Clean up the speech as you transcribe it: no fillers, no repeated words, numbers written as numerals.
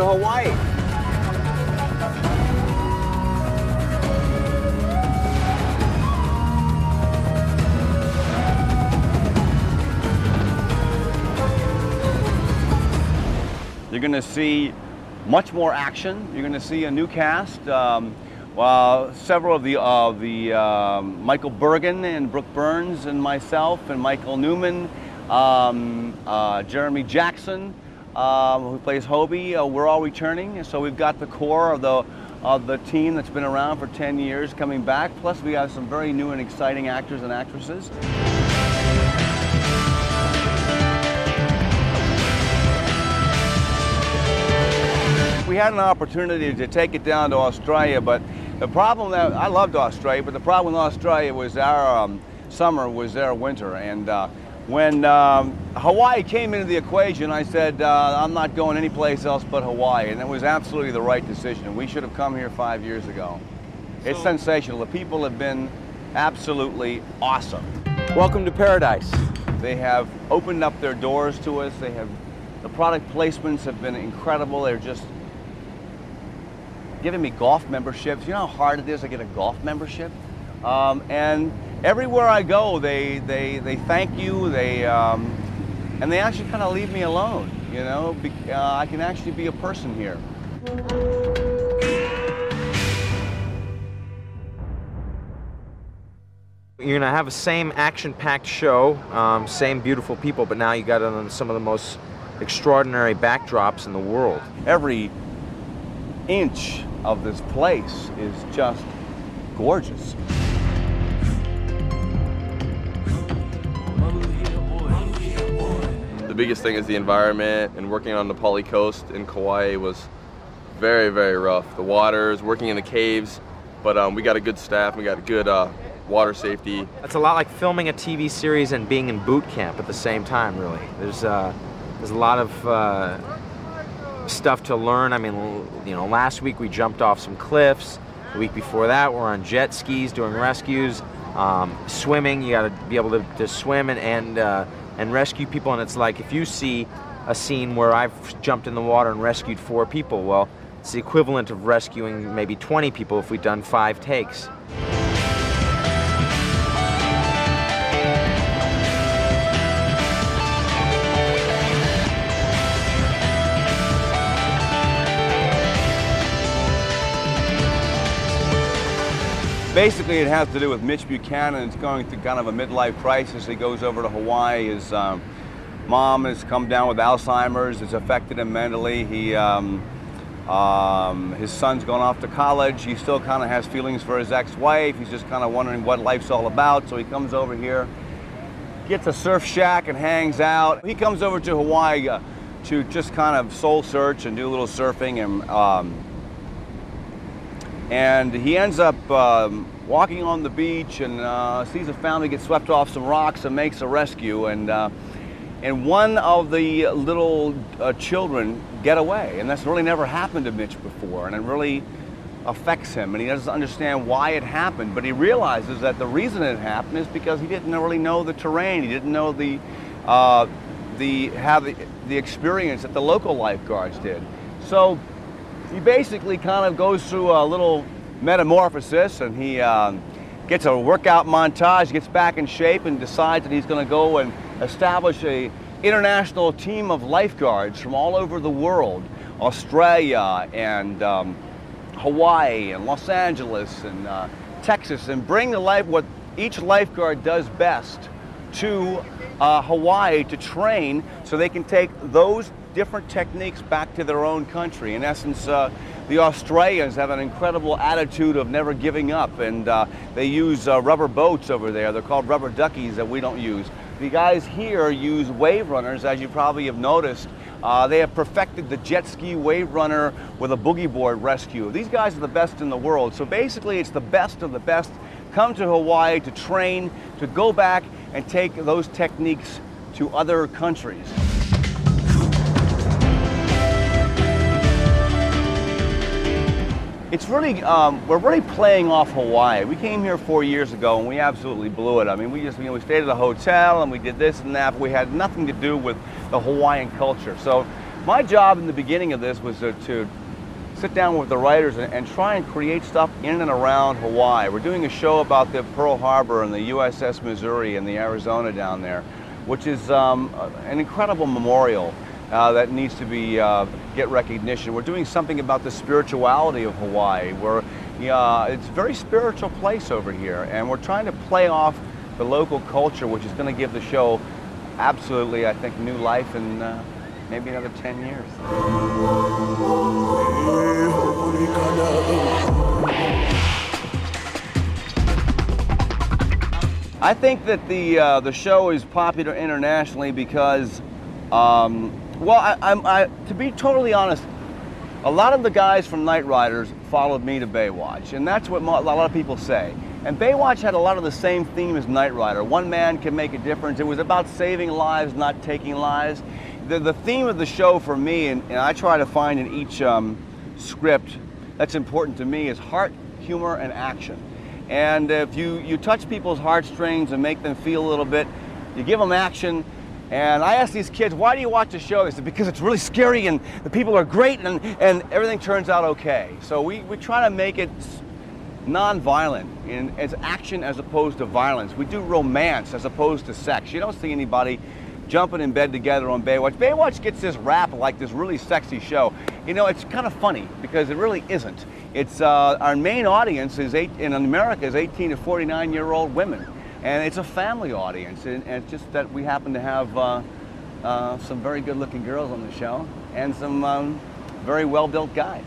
Hawaii. You're going to see much more action. You're going to see a new cast. Several of the Michael Bergen and Brooke Burns and myself and Michael Newman, Jeremy Jackson, who plays Hobie, we're all returning. So we've got the core of the team that's been around for 10 years coming back. Plus we have some very new and exciting actors and actresses. We had an opportunity to take it down to Australia, but the problem that I loved Australia, but the problem with Australia was our summer was their winter. And when Hawaii came into the equation, I said, I'm not going anyplace else but Hawaii. And it was absolutely the right decision. We should have come here 5 years ago. It's sensational. The people have been absolutely awesome. Welcome to paradise. They have opened up their doors to us. The product placements have been incredible. They're just giving me golf memberships. You know how hard it is to get a golf membership? And everywhere I go, they thank you. And they actually kind of leave me alone. You know, I can actually be a person here. You're gonna have the same action-packed show, same beautiful people, but now you got it on some of the most extraordinary backdrops in the world. Every inch of this place is just gorgeous. The biggest thing is the environment, and working on the Pali Coast in Kauai was very, very rough. The waters, working in the caves, but we got a good staff, we got good water safety. It's a lot like filming a TV series and being in boot camp at the same time, really. There's a lot of stuff to learn. I mean, you know, last week we jumped off some cliffs. The week before that, we're on jet skis doing rescues. Swimming, you got to be able to swim and rescue people. And it's like if you see a scene where I've jumped in the water and rescued 4 people, well, it's the equivalent of rescuing maybe 20 people if we'd done 5 takes. Basically, it has to do with Mitch Buchannon. It's going through kind of a midlife crisis. He goes over to Hawaii. His mom has come down with Alzheimer's. It's affected him mentally. His son's gone off to college. He still kind of has feelings for his ex-wife. He's just kind of wondering what life's all about. So he comes over here, gets a surf shack and hangs out. He comes over to Hawaii to just kind of soul search and do a little surfing. And he ends up walking on the beach and sees a family get swept off some rocks and makes a rescue. And one of the little children get away. And that's really never happened to Mitch before. And it really affects him. And he doesn't understand why it happened. But he realizes that the reason it happened is because he didn't really know the terrain. He didn't know the experience that the local lifeguards did. So he basically kind of goes through a little metamorphosis, and he gets a workout montage, gets back in shape, and decides that he's going to go and establish an international team of lifeguards from all over the world, Australia and Hawaii and Los Angeles and Texas, and bring to life what each lifeguard does best to Hawaii to train so they can take those different techniques back to their own country. In essence, the Australians have an incredible attitude of never giving up, and they use rubber boats over there. They're called rubber duckies that we don't use. The guys here use wave runners, as you probably have noticed. They have perfected the jet ski wave runner with a boogie board rescue. These guys are the best in the world. So basically, it's the best of the best come to Hawaii to train, to go back and take those techniques to other countries. It's really, we're really playing off Hawaii. We came here 4 years ago and we absolutely blew it. I mean, we stayed at a hotel and we did this and that, but we had nothing to do with the Hawaiian culture. So My job in the beginning of this was to sit down with the writers and try and create stuff in and around Hawaii. We're doing a show about the Pearl Harbor and the USS Missouri and the Arizona down there, which is an incredible memorial that needs to be get recognition. We're doing something about the spirituality of Hawaii, where it's a very spiritual place over here, and we're trying to play off the local culture, which is going to give the show absolutely, I think, new life in maybe another 10 years. I think that the show is popular internationally because, to be totally honest, a lot of the guys from Night Riders followed me to Baywatch, and that's what a lot of people say. And Baywatch had a lot of the same theme as Night Rider. One man can make a difference. It was about saving lives, not taking lives. The theme of the show for me, and I try to find in each script that's important to me, is heart, humor, and action. And if you touch people's heartstrings and make them feel a little bit, you give them action. And I ask these kids, why do you watch the show? They said, because it's really scary and the people are great and everything turns out okay. So we try to make it non-violent, as action as opposed to violence. We do romance as opposed to sex. You don't see anybody jumping in bed together on Baywatch. Baywatch gets this rap like this really sexy show. You know, it's kind of funny because it really isn't. It's our main audience in America is 18 to 49-year-old women, and it's a family audience. And it's just that we happen to have some very good-looking girls on the show and some very well-built guys.